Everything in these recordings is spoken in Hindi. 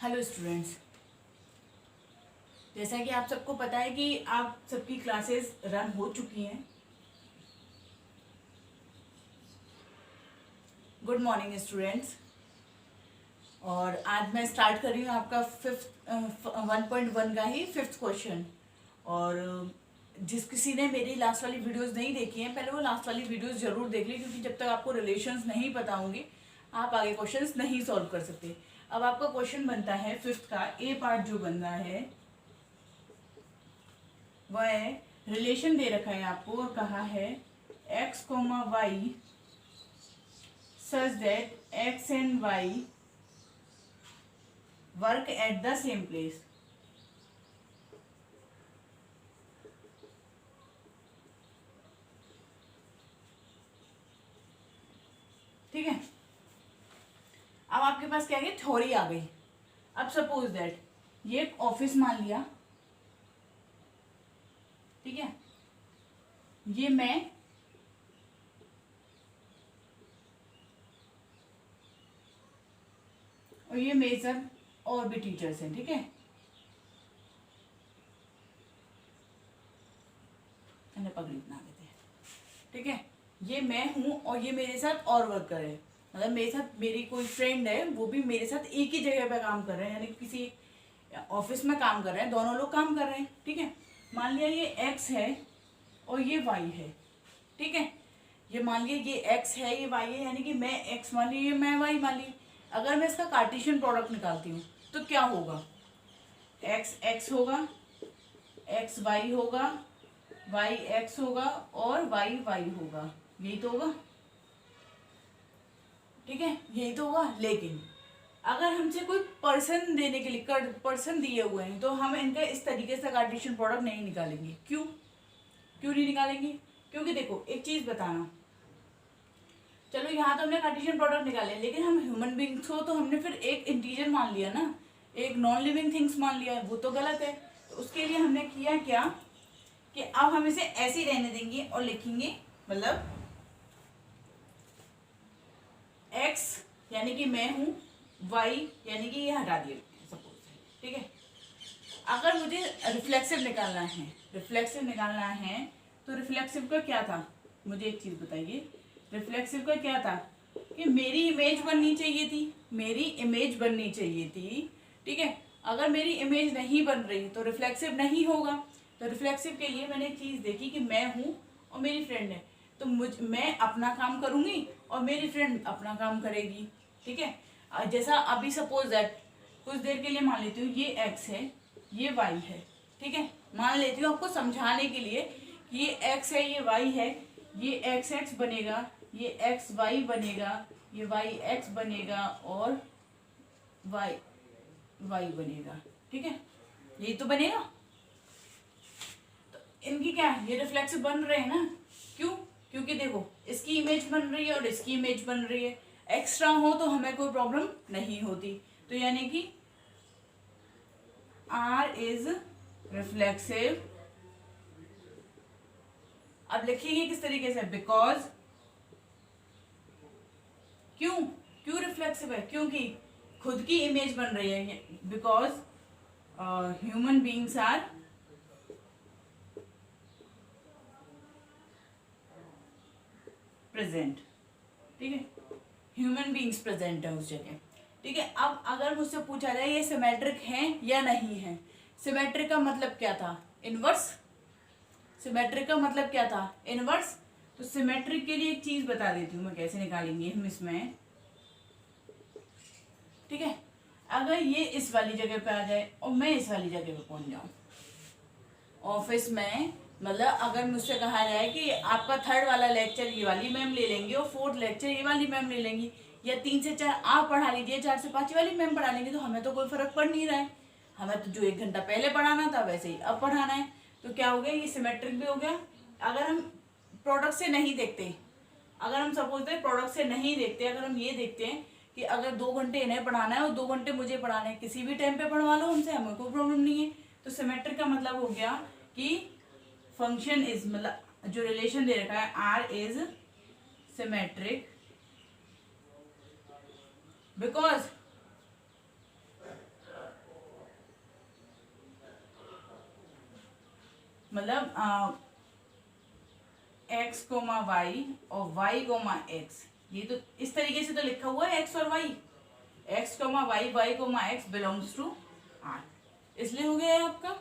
हेलो स्टूडेंट्स, जैसा कि आप सबको पता है कि आप सबकी क्लासेस रन हो चुकी हैं। Good morning students. और आज मैं स्टार्ट कर रही हूँ आपका 1.1 का ही 5th क्वेश्चन। और जिस किसी ने मेरी लास्ट वाली वीडियोस नहीं देखी हैं, पहले वो लास्ट वाली वीडियोस जरूर देख ली, क्योंकि जब तक आपको रिलेशंस नहीं पता होंगे आप आगे क्वेश्चंस नहीं सॉल्व कर सकते। अब आपका क्वेश्चन बनता है 5th का ए पार्ट जो बनना है वह है, रिलेशन दे रखा है आपको और कहा है x, y such that x and y work at the same place। ठीक है, अब आपके पास क्या है, थ्योरी आ गई। अब सपोज दैट ये एक ऑफिस मान लिया, ठीक है, ये मैं और ये मेरे साथ और भी टीचर्स हैं, ठीक है। पगड़ी बना देते हैं, ठीक है। ये मैं हूं और ये मेरे साथ और वर्कर है, मतलब मेरे साथ मेरी कोई फ्रेंड है, वो भी मेरे साथ एक ही जगह पे काम कर रहे हैं, यानी किसी ऑफिस में काम कर रहे हैं, दोनों लोग काम कर रहे हैं, ठीक है। मान लिया ये x है और ये y है, ठीक है। ये मान लिया ये x है, ये y है, यानी कि मैं x मान ली, ये मैं y मान ली। अगर मैं इसका कार्टेशियन प्रोडक्ट निकालती हूँ तो क्या होगा, x x होगा, x y होगा, y x होगा और y y होगा। यही तो होगा, ठीक है, यही तो होगा। लेकिन अगर हमसे कोई पर्सन देने के लिए पर्सन दिए हुए हैं तो हम इनका इस तरीके से कार्टेशियन प्रोडक्ट नहीं निकालेंगे। क्यों नहीं निकालेंगे? क्योंकि देखो एक चीज बताना, चलो यहाँ तो हमने कार्टेशियन प्रोडक्ट निकाले, लेकिन हम ह्यूमन बींग्स हो तो हमने फिर एक इंटीजर मान लिया ना, एक नॉन लिविंग थिंग्स मान लिया, वो तो गलत है। तो उसके लिए हमने किया क्या कि अब हम इसे ऐसे ही रहने देंगे और लिखेंगे, मतलब x यानी कि मैं हूं, y यानी कि ये हटा दिया सपोज, ठीक है। अगर मुझे रिफ्लेक्सिव निकालना है तो रिफ्लेक्सिव का क्या था, मुझे एक चीज बताइए, रिफ्लेक्सिव का क्या था कि मेरी इमेज बननी चाहिए थी, ठीक है। अगर मेरी इमेज नहीं बन रही तो रिफ्लेक्सिव नहीं होगा। तो रिफ्लेक्सिव के लिए मैंने एक चीज देखी कि मैं हूं और मेरी फ्रेंड है, तो मैं अपना काम करूंगी और मेरी फ्रेंड अपना काम करेगी, ठीक है। जैसा अभी सपोज दैट कुछ देर के लिए मान लेती हूँ ये x है, ये y है, ठीक है। मान लेती हूँ आपको समझाने के लिए कि ये x है, ये y है, ये x x बनेगा, ये x y बनेगा, ये y x बनेगा और y y बनेगा, ठीक है। यही तो बनेगा। तो इनकी क्या है, ये रिफ्लेक्सिव बन रहे हैं ना। क्यों? क्योंकि देखो इसकी इमेज बन रही है और इसकी इमेज बन रही है। एक्स्ट्रा हो तो हमें कोई प्रॉब्लम नहीं होती। तो यानी कि R इज रिफ्लेक्सिव। अब लिखेंगे किस तरीके से, बिकॉज, क्यों रिफ्लेक्सिव है, क्योंकि खुद की इमेज बन रही है, because human beings are present, ठीक है, ह्यूमन बींग्स प्रेजेंट है उस जगह, ठीक है। अब अगर मुझसे पूछा जाए ये सिमेट्रिक है या नहीं है, सिमेट्रिक का मतलब क्या था, इनवर्स। सिमेट्रिक का मतलब क्या था, इनवर्स। तो सिमेट्रिक के लिए एक चीज बता देती हूँ मैं, कैसे निकालेंगे हम इसमें, ठीक है। अगर ये इस वाली जगह पे आ जाए और मैं इस वाली जगह पे पहुंच जाऊं ऑफिस में, मतलब अगर मुझसे कहा जाए कि आपका 3rd वाला लेक्चर ये वाली मैम ले लेंगी और 4th लेक्चर ये वाली मैम ले लेंगी, या 3 से 4 आप पढ़ा लीजिए, 4 से 5 वाली मैम पढ़ा लेंगी, तो हमें तो कोई फर्क पड़ नहीं रहा है। हमें तो जो 1 घंटा पहले पढ़ाना था वैसे ही अब पढ़ाना है। तो क्या हो गया, ये सिमेट्रिक भी हो गया। अगर हम प्रोडक्ट से नहीं देखते, अगर हम सपोज प्रोडक्ट से नहीं देखते, अगर हम ये देखते हैं कि अगर 2 घंटे इन्हें पढ़ाना है और 2 घंटे मुझे पढ़ाना है, किसी भी टाइम पे पढ़वा लो हमसे, हमें कोई प्रॉब्लम नहीं है। तो सिमेट्रिक का मतलब हो गया कि फंक्शन इज, मतलब जो रिलेशन दे रखा है R इज सिमेट्रिक बिकॉज मतलब x कोमा वाई और y कोमा एक्स, ये तो इस तरीके से तो लिखा हुआ है x और y, x comma y, y comma x belongs to R, इसलिए हो गया है आपका।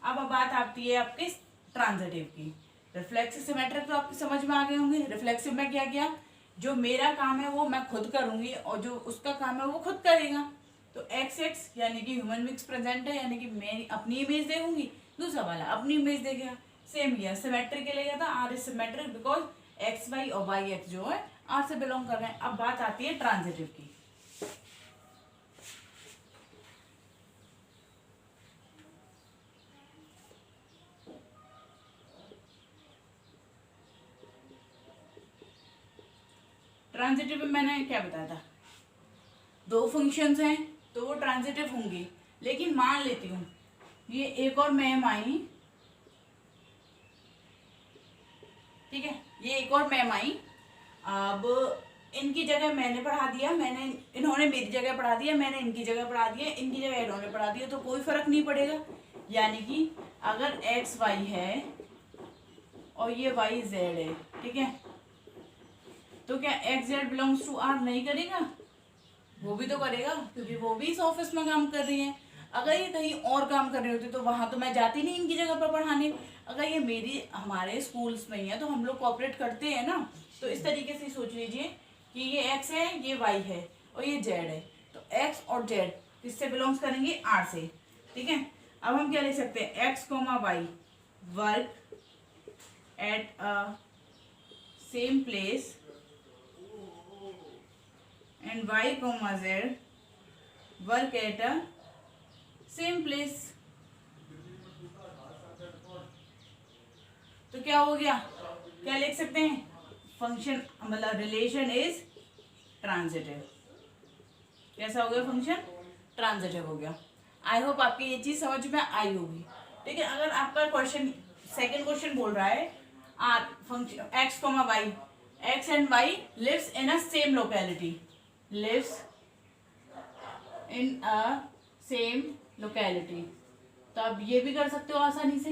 अब बात आती है आपके ट्रांजिटिव की। रिफ्लेक्सिव सिमेट्रिक तो आपके समझ में आ गए होंगे। रिफ्लेक्सिव में क्या किया, जो मेरा काम है वो मैं खुद करूंगी और जो उसका काम है वो खुद करेगा। तो एक्स एक्स यानी कि ह्यूमन मिक्स प्रेजेंट है, यानी कि मैं अपनी इमेज देखूंगी, दूसरा वाला अपनी इमेज देखेगा। सेम किया, सिमेट्रिक के लिए गया था, R is symmetric because x y और वाई एक्स जो है आर से बिलोंग कर रहे हैं। अब बात आती है ट्रांजिटिव की। ट्रांजिटिव में मैंने क्या बताया था, दो फंक्शंस हैं तो वो ट्रांजिटिव होंगी। लेकिन मान लेती हूँ ये एक और मैम आई, ठीक है, ये एक और मैम आई, अब इनकी जगह मैंने पढ़ा दिया, इन्होंने मेरी जगह पढ़ा दिया, मैंने इनकी जगह पढ़ा दिया, इनकी जगह इन्होंने पढ़ा दिया, तो कोई फर्क नहीं पड़ेगा। यानी कि अगर एक्स वाई है और ये वाई जेड है, ठीक है, तो क्या x z belongs to R नहीं करेगा? वो भी तो करेगा, क्योंकि वो भी इस ऑफिस में काम कर रही है। अगर ये कहीं और काम कर रही होती तो वहां तो मैं जाती नहीं इनकी जगह पर पढ़ाने। अगर ये मेरी हमारे स्कूल्स में ही है तो हम लोग कोऑपरेट करते हैं ना। तो इस तरीके से सोच लीजिए कि ये एक्स है, ये वाई है और ये जेड है, तो एक्स और जेड किससे बिलोंग्स करेंगे? आर से, ठीक है। अब हम क्या लिख सकते हैं, x comma y work at a same place and y comma z work at a same place। तो क्या हो गया, क्या लिख सकते हैं, फंक्शन मतलब रिलेशन इज ट्रांजिटिव। कैसा हो गया, फंक्शन ट्रांजिटिव हो गया। आई होप आपकी ये चीज समझ में आई होगी, ठीक है। अगर आपका क्वेश्चन सेकंड क्वेश्चन बोल रहा है R function x comma y, x and y lives in a same locality, lives in a same locality, तो आप ये भी कर सकते हो आसानी से,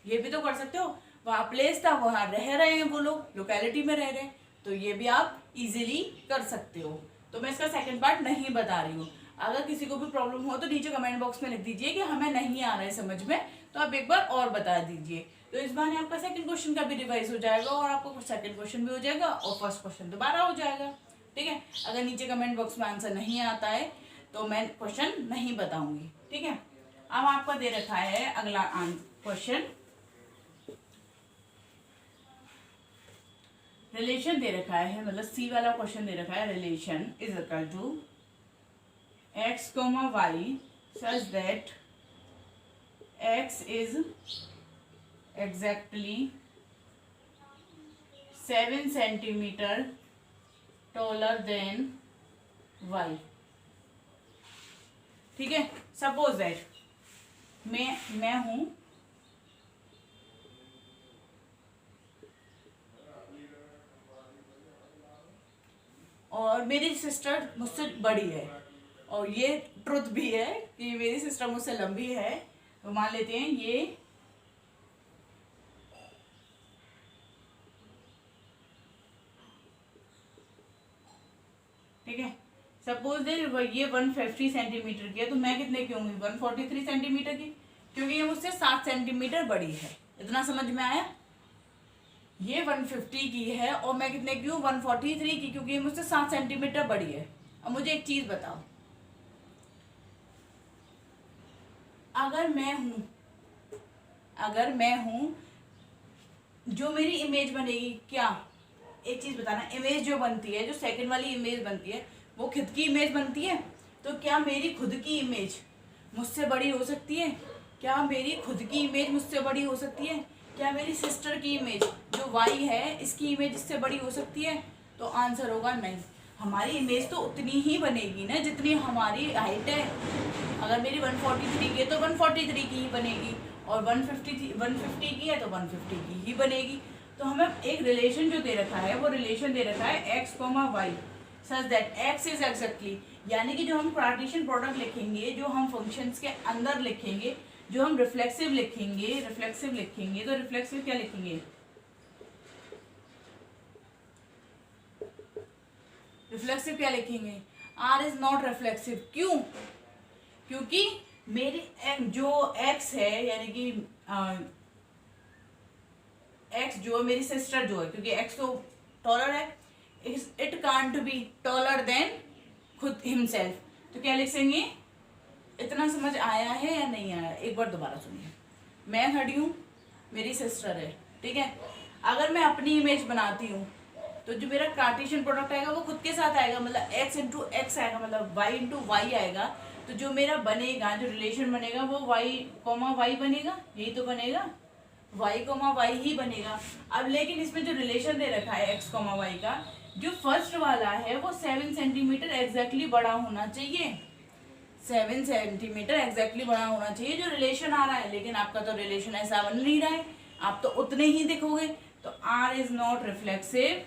ये भी तो कर सकते हो। वहाँ प्लेस था, वहाँ रह रहे हैं वो लोग, लोकेलिटी में रह रहे हैं, तो ये भी आप इजीली कर सकते हो। तो मैं इसका सेकंड पार्ट नहीं बता रही हूँ। अगर किसी को भी प्रॉब्लम हो तो नीचे कमेंट बॉक्स में लिख दीजिए कि हमें नहीं आ रहा है समझ में, तो आप एक बार और बता दीजिए। तो इस बहाने आपका सेकंड क्वेश्चन का भी रिवाइज हो जाएगा और आपको सेकंड क्वेश्चन भी हो जाएगा और फर्स्ट क्वेश्चन दोबारा हो जाएगा, ठीक है। अगर नीचे कमेंट बॉक्स में आंसर नहीं आता है तो मैं क्वेश्चन नहीं बताऊंगी, ठीक है। अब आपका दे रखा है अगला क्वेश्चन, रिलेशन दे रखा है, मतलब सी वाला क्वेश्चन दे रखा है, relation is equal to x comma y such that x is exactly 7 centimetre taller than y, ठीक है। सपोज दैट मैं हूं और मेरी सिस्टर मुझसे बड़ी है, और ये ट्रुथ भी है कि मेरी सिस्टर मुझसे लंबी है, तो मान लेते हैं ये ठीक है। सपोज दे ये 150 सेंटीमीटर की है, तो मैं कितने की होंगी, 143 सेंटीमीटर की, क्योंकि ये मुझसे 7 सेंटीमीटर बड़ी है। इतना समझ में आया? ये 150 की है और मैं कितने की हूँ, 143 की, क्योंकि ये मुझसे 7 सेंटीमीटर बड़ी है। अब मुझे एक चीज बताओ, अगर मैं हूं जो मेरी इमेज बनेगी, क्या एक चीज बताना, इमेज जो बनती है, जो सेकंड वाली इमेज बनती है वो खुद की इमेज बनती है, तो क्या मेरी खुद की इमेज मुझसे बड़ी हो सकती है? क्या मेरी खुद की इमेज मुझसे बड़ी हो सकती है? क्या मेरी सिस्टर की इमेज जो वाई है इसकी इमेज इससे बड़ी हो सकती है? तो आंसर होगा नहीं। हमारी इमेज तो उतनी ही बनेगी ना जितनी हमारी हाइट है। अगर मेरी 143 की है तो 143 की ही बनेगी, और 150 की है तो 150 की ही बनेगी। तो हमें एक रिलेशन जो दे रखा है वो रिलेशन दे रखा है x comma y such that x is exactly, यानी कि जो हम पार्टीशन प्रोडक्ट लिखेंगे, जो हम फंक्शंस के अंदर लिखेंगे, जो हम रिफ्लेक्सिव लिखेंगे तो रिफ्लेक्सिव क्या लिखेंगे, रिफ्लेक्सिव क्या लिखेंगे, आर इज नॉट रिफ्लेक्सिव। क्यों? क्योंकि मेरी जो एक्स है यानी कि एक्स जो है मेरी सिस्टर जो है, क्योंकि एक्स तो टॉलर है, it can't be taller than खुद हिमसेल्फ। तो क्या लिखेंगे, इतना समझ आया है या नहीं आया, एक बार दोबारा सुनिए। मैं खड़ी हूँ, मेरी सिस्टर है, ठीक है। अगर मैं अपनी इमेज बनाती हूँ तो जो मेरा कार्टेशियन प्रोडक्ट आएगा वो खुद के साथ आएगा, मतलब x इंटू एक्स आएगा, मतलब y इंटू वाई आएगा। तो जो मेरा बनेगा, जो रिलेशन बनेगा वो y कॉमा वाई बनेगा, यही तो बनेगा, y कॉमा वाई ही बनेगा। अब लेकिन इसमें जो रिलेशन दे रखा है x कॉमा वाई का, जो फर्स्ट वाला है वो 7 सेंटीमीटर एग्जैक्टली बड़ा होना चाहिए, 7 सेंटीमीटर एग्जैक्टली बड़ा होना चाहिए जो रिलेशन आ रहा है। लेकिन आपका तो रिलेशन ऐसा बन नहीं रहा है, आप तो उतने ही दिखोगे। तो R is not reflexive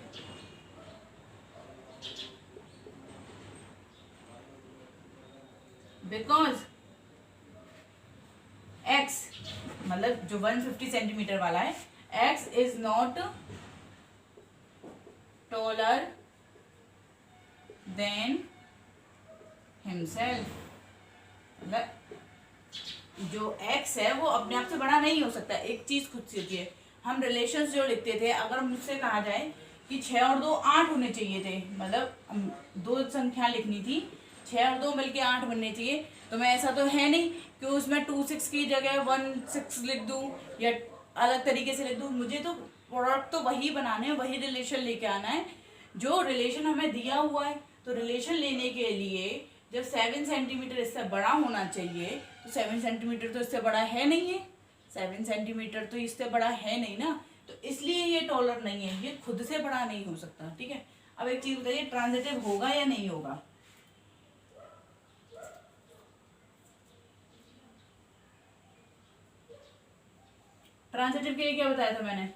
because X, मतलब जो 150 सेंटीमीटर वाला है, X is not taller than himself. मतलब जो x है वो अपने आप से बड़ा नहीं हो सकता, एक चीज खुद से होती है। हम रिलेशंस जो लिखते थे, अगर मुझसे कहा जाए कि 6 और 2 8 होने चाहिए थे, मतलब दो संख्या लिखनी थी, 6 और 2 मिलके 8 बनने चाहिए, तो मैं ऐसा तो है नहीं कि उसमें 2 6 की जगह 1 6 लिख दूं या अलग तरीके से लिख दूं। मुझे तो प्रोडक्ट तो वही बनाने हैं, वही रिलेशन लेके आना है जो रिलेशन हमें दिया हुआ है। तो रिलेशन लेने के लिए जब 7 सेंटीमीटर इससे बड़ा होना चाहिए, तो 7 सेंटीमीटर तो इससे बड़ा है नहीं है, 7 सेंटीमीटर तो इससे बड़ा है नहीं ना, तो इसलिए ये टॉलर नहीं है, ये खुद से बड़ा नहीं हो सकता, ठीक है। अब एक चीज बताइए, ट्रांजिटिव होगा या नहीं होगा? ट्रांजिटिव के लिए क्या बताया था मैंने?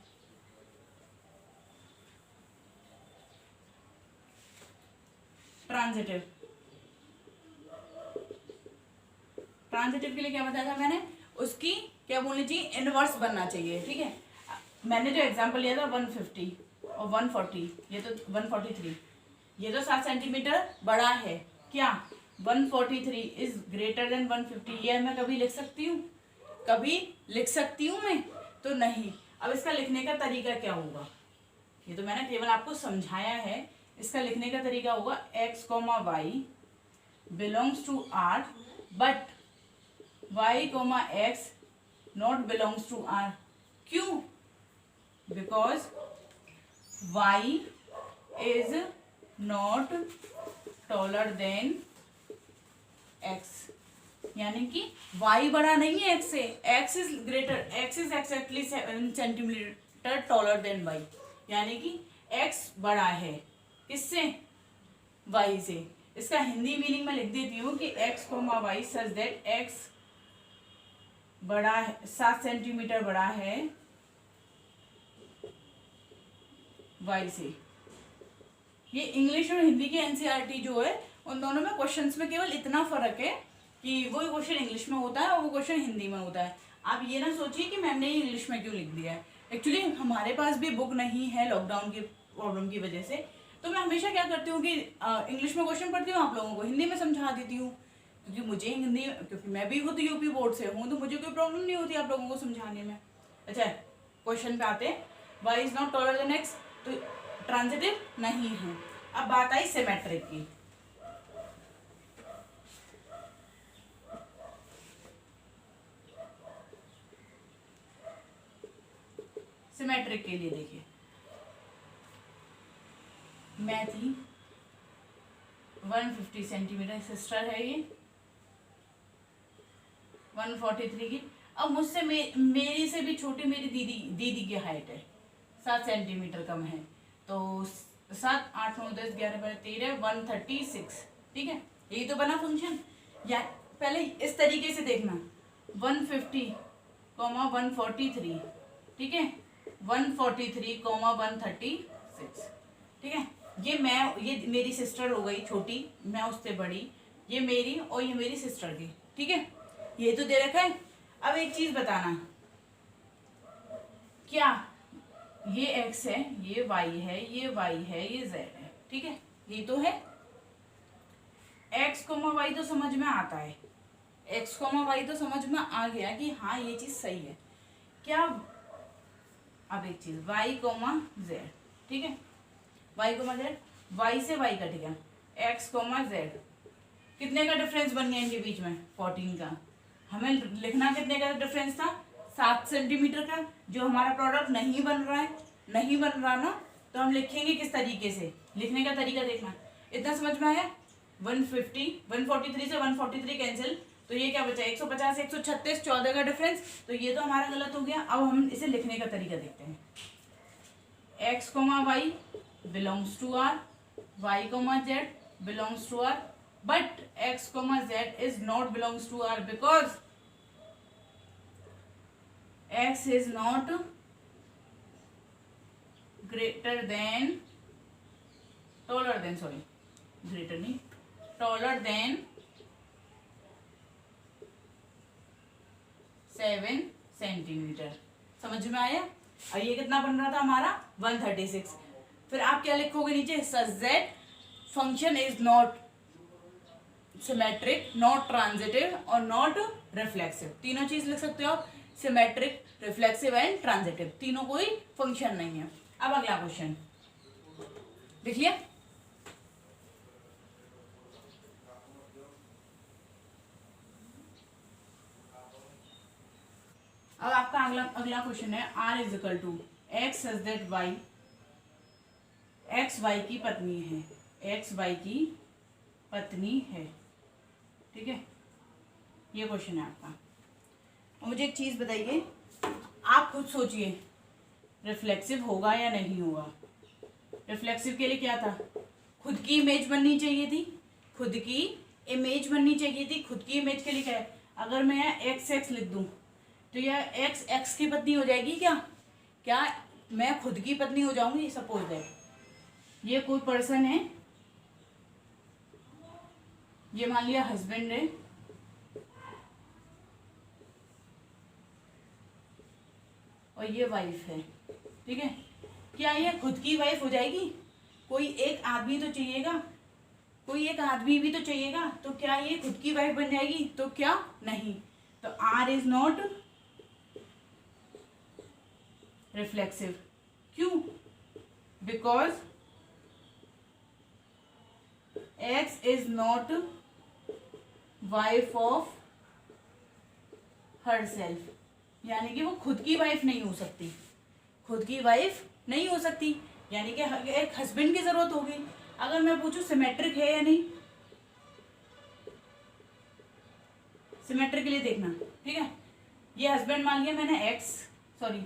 ट्रांजिटिव के लिए क्या बताया था मैंने? उसकी क्या बोलनी चाहिए, इनवर्स बनना चाहिए, ठीक है। मैंने जो एग्जांपल लिया था 150 और 140, ये तो 143, ये तो 7 सेंटीमीटर बड़ा है। क्या 143 इज ग्रेटर देन 150? ये मैं कभी लिख सकती हूँ? कभी लिख सकती हूँ मैं? तो नहीं। अब इसका लिखने का तरीका क्या होगा, ये तो मैंने केवल आपको समझाया है। इसका लिखने का तरीका होगा x comma y belongs to R but y comma x not belongs to R। क्यों? Because y is not taller than x, यानी कि y बड़ा नहीं है x से, x is greater, x is exactly 7 centimetre taller then y, यानी कि x बड़ा है किससे? y से। इसका हिंदी मीनिंग मैं लिख देती हूँ कि x comma y such that x बड़ा है, 7 सेंटीमीटर बड़ा है y से। ये इंग्लिश और हिंदी के एनसीईआरटी जो है उन दोनों में क्वेश्चंस में केवल इतना फर्क है कि वो क्वेश्चन इंग्लिश में होता है और वो क्वेश्चन हिंदी में होता है। आप ये ना सोचिए कि मैंने ये इंग्लिश में क्यों लिख दिया है। एक्चुअली हमारे पास भी बुक नहीं है लॉकडाउन की प्रॉब्लम की वजह से, तो मैं हमेशा क्या करती हूँ कि इंग्लिश में क्वेश्चन पढ़ती हूँ, आप लोगों को हिंदी में समझा देती हूँ, क्योंकि मुझे हिंदी, क्योंकि मैं भी खुद यूपी बोर्ड से हूँ, तो मुझे कोई प्रॉब्लम नहीं होती आप लोगों को समझाने में। अच्छा, क्वेश्चन पे आते हैं, y is not taller than x, तो ट्रांजिटिव नहीं है। अब बात आई सिमेट्रिक की। सिमेट्रिक के लिए देखिए, मैं थी 150 सेंटीमीटर, सिस्टर है ये 143 की। अब मुझसे मेरी से भी छोटी मेरी दीदी की हाइट है 7 सेंटीमीटर कम है, तो 7 8 9 10 11 12 13 136, ठीक है। यही तो बना फंक्शन। या पहले इस तरीके से देखना, 150 कॉमा 143, ठीक है, 143 कॉमा 136, ठीक है। ये मेरी सिस्टर हो गई छोटी, मैं उससे बड़ी, ये मेरी और ये मेरी सिस्टर की, ठीक है। ये तो दे रखा है। अब एक चीज बताना, क्या ये x है, ये y है, ये y है, ये z है, ठीक है, ये तो है। x, y तो समझ में आता है, x, y तो समझ में आ गया कि हाँ ये चीज सही है। क्या अब एक चीज y, z, ठीक है, y, z, y से y कट गया, x, z, कितने का डिफरेंस बन गया इनके बीच में? 14 का। हमें लिखना कितने का डिफरेंस था? 7 सेंटीमीटर का। जो हमारा प्रोडक्ट नहीं बन रहा है, नहीं बन रहा ना, तो हम लिखेंगे किस तरीके से, लिखने का तरीका देखना। इतना समझ में आया? 150, 143 से 143 कैंसिल, तो ये क्या बचा? 150, 136, 14 का डिफरेंस। तो ये तो हमारा गलत हो गया। अब हम इसे लिखने का तरीका देखते हैं। x, y belongs to r, y, z belongs to r, but x, z is not belongs to r because x is not greater than, taller than, sorry, greater नहीं, taller than 7 सेंटीमीटर। समझ में आया? और ये कितना बन रहा था हमारा? 136। फिर आप क्या लिखोगे नीचे? Such that function is not symmetric, not transitive और नॉट रिफ्लेक्सिव। तीनों चीज लिख सकते हो आप, सिमेट्रिक, रिफ्लेक्सिव एंड ट्रांजिटिव, तीनों कोई फंक्शन नहीं है। अब अगला क्वेश्चन देख लिया। अब आपका अगला क्वेश्चन है, r is equal to x such that y, x y की पत्नी है, एक्स वाई की पत्नी है, ठीक है, ये क्वेश्चन है आपका। और मुझे एक चीज बताइए, आप खुद सोचिए रिफ्लेक्सिव होगा या नहीं होगा? रिफ्लेक्सिव के लिए क्या था? खुद की इमेज बननी चाहिए थी, खुद की इमेज बननी चाहिए थी। खुद की इमेज के लिए क्या है? अगर मैं यहाँ एक्स एक्स लिख दूं तो यह एक्स एक्स की पत्नी हो जाएगी क्या? क्या मैं खुद की पत्नी हो जाऊंगी? सपोज दैट ये कोई पर्सन है, ये मान लिया हस्बैंड है, और ये वाइफ है, ठीक है। क्या ये खुद की वाइफ हो जाएगी? कोई एक आदमी तो चाहिएगा, कोई एक आदमी भी तो चाहिएगा, तो क्या ये खुद की वाइफ बन जाएगी? तो क्या नहीं। तो आर इज नॉट रिफ्लेक्सिव। क्यों? Because x is not wife of her self, यानी कि वो खुद की वाइफ नहीं हो सकती, खुद की वाइफ नहीं हो सकती, यानी कि एक हस्बैंड की जरूरत होगी। अगर मैं पूछूं सिमेट्रिक है या नहीं, सिमेट्रिक के लिए देखना, ठीक है। ये हस्बैंड मान लिया मैंने एक्स, सॉरी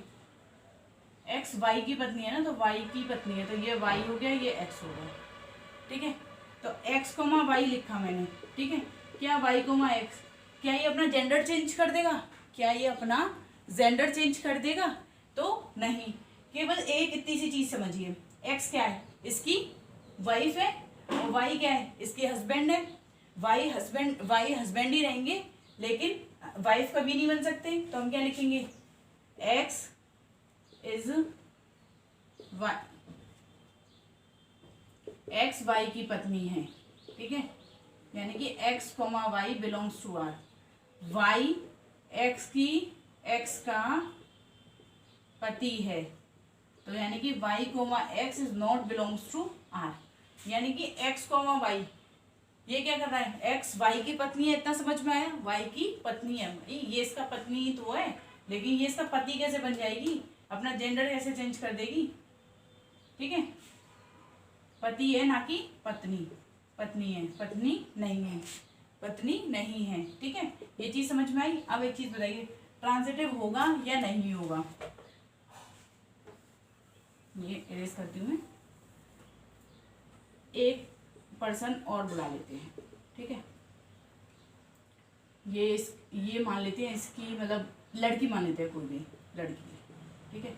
एक्स वाई की पत्नी है ना, तो वाई की पत्नी है, तो ये वाई हो गया, ये एक्स हो गया, ठीक है। तो एक्स कोमा वाई लिखा मैंने, ठीक है। क्या वाई कोमा एक्स, क्या ये अपना जेंडर चेंज कर देगा? क्या ये अपना जेंडर चेंज कर देगा? तो नहीं। केवल एक इतनी सी चीज समझिए, एक्स क्या है? इसकी वाइफ है, और वाई क्या है? इसके हस्बैंड है। वाई हस्बैंड ही रहेंगे, लेकिन वाइफ कभी नहीं बन सकते। तो हम क्या लिखेंगे? X is y, x y की पत्नी है, ठीक है, यानी कि x comma y belongs to R. Y x का पति है, तो यानी कि y comma x is not belongs to R, यानी कि एक्स कोमा वाई ये क्या कर रहा है? एक्स वाई की पत्नी है, इतना समझ में आया? वाई की पत्नी है, ये इसका पत्नी ही तो है, लेकिन ये इसका पति कैसे बन जाएगी? अपना जेंडर कैसे चेंज कर देगी? ठीक है, पति है ना कि पत्नी, पत्नी है, पत्नी नहीं है, पत्नी नहीं है, ठीक है। ये चीज समझ में आई। अब एक चीज बताइए, ट्रांजिटिव होगा या नहीं होगा? ये इरेज करती हूँ मैं, एक पर्सन और बुला लेते हैं, ठीक है। ये मान लेते हैं, इसकी मतलब लड़की मान लेते हैं, कोई भी लड़की, ठीक है।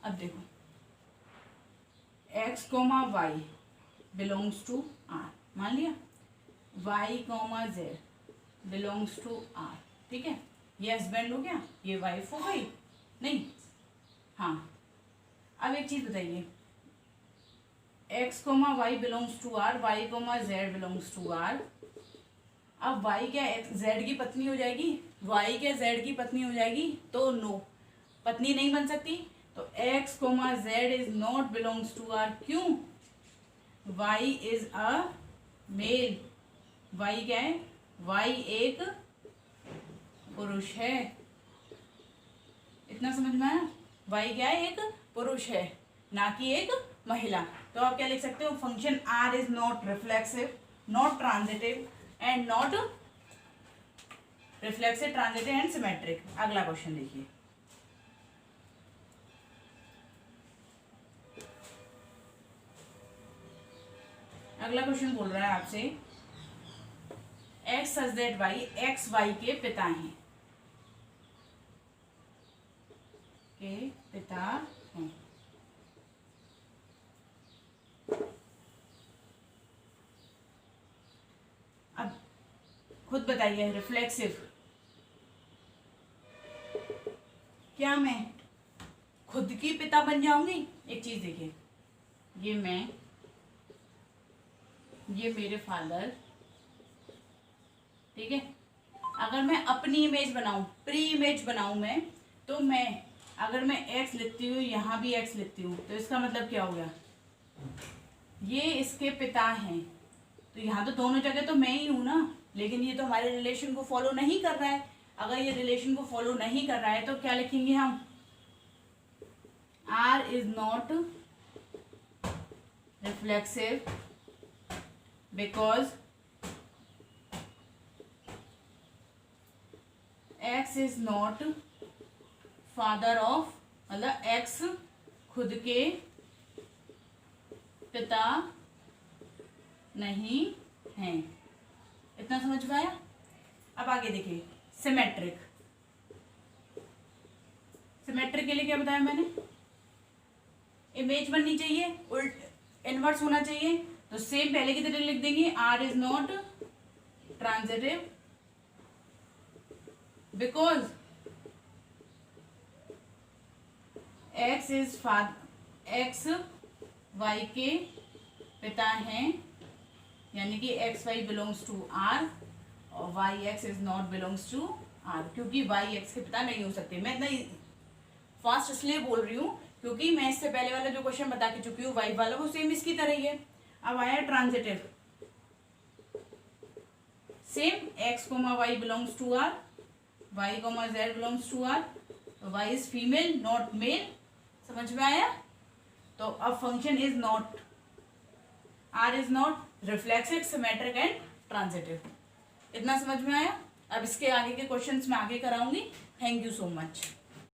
अब देखो, x comma y belongs to R मान लिया, y comma z belongs to R. ठीक है, ये हस्बैंड हो गया, ये वाइफ हो गई, नहीं, हाँ। अब एक चीज बताइए, x comma y belongs to R, y comma z belongs to R. अब वाई क्या जेड की पत्नी हो जाएगी? वाई क्या जेड की पत्नी हो जाएगी? तो नो, पत्नी नहीं बन सकती। तो X comma Z is not belongs to R. क्यों? Y is a male. Y क्या है? वाई एक पुरुष है। इतना समझ में आया? वाई क्या है? एक पुरुष है, ना कि एक महिला। तो आप क्या लिख सकते हो? Function R is not reflexive, not transitive and not reflexive, transitive and symmetric. अगला क्वेश्चन देखिए, अगला क्वेश्चन बोल रहा है आपसे, x such that y, x Y के पिता हैं, के पिता हैं। अब खुद बताइए, रिफ्लेक्सिव, क्या मैं खुद की पिता बन जाऊंगी? एक चीज देखिए, ये मैं, ये मेरे फादर, ठीक है। अगर मैं अपनी इमेज बनाऊं, प्री इमेज बनाऊं मैं, तो मैं अगर मैं एक्स लिखती हूँ, यहाँ भी एक्स लिखती हूँ, तो इसका मतलब क्या हो गया? ये इसके पिता हैं, तो यहाँ तो दोनों जगह तो मैं ही हूं ना। लेकिन ये तो हमारे रिलेशन को फॉलो नहीं कर रहा है। अगर ये रिलेशन को फॉलो नहीं कर रहा है तो क्या लिखेंगे हम? R is not reflexive because x is not father of, मतलब एक्स खुद के पिता नहीं हैं। इतना समझ में आया? अब आगे देखिए, सिमेट्रिक। सिमेट्रिक के लिए क्या बताया मैंने? इमेज बननी चाहिए, उल्ट इनवर्स होना चाहिए। तो सेम पहले की तरह लिख देंगे, R is not transitive because x is father, X Y के पिता हैं, यानी कि X Y belongs to R और Y X is not belongs to R, क्योंकि वाई एक्स के पिता नहीं हो सकते। मैं इतना फास्ट इसलिए बोल रही हूँ क्योंकि मैं इससे पहले वाला जो क्वेश्चन बता के चुकी हूँ वाई वाला, वो सेम इसकी तरह ही है। अब आया transitive, same x comma y belongs to R, y comma z belongs to R, y is female not male. समझ में आया? तो अब function is not, R is not reflexive, symmetric and transitive. इतना समझ में आया? अब इसके आगे के क्वेश्चंस मैं आगे कराऊंगी। Thank you so much.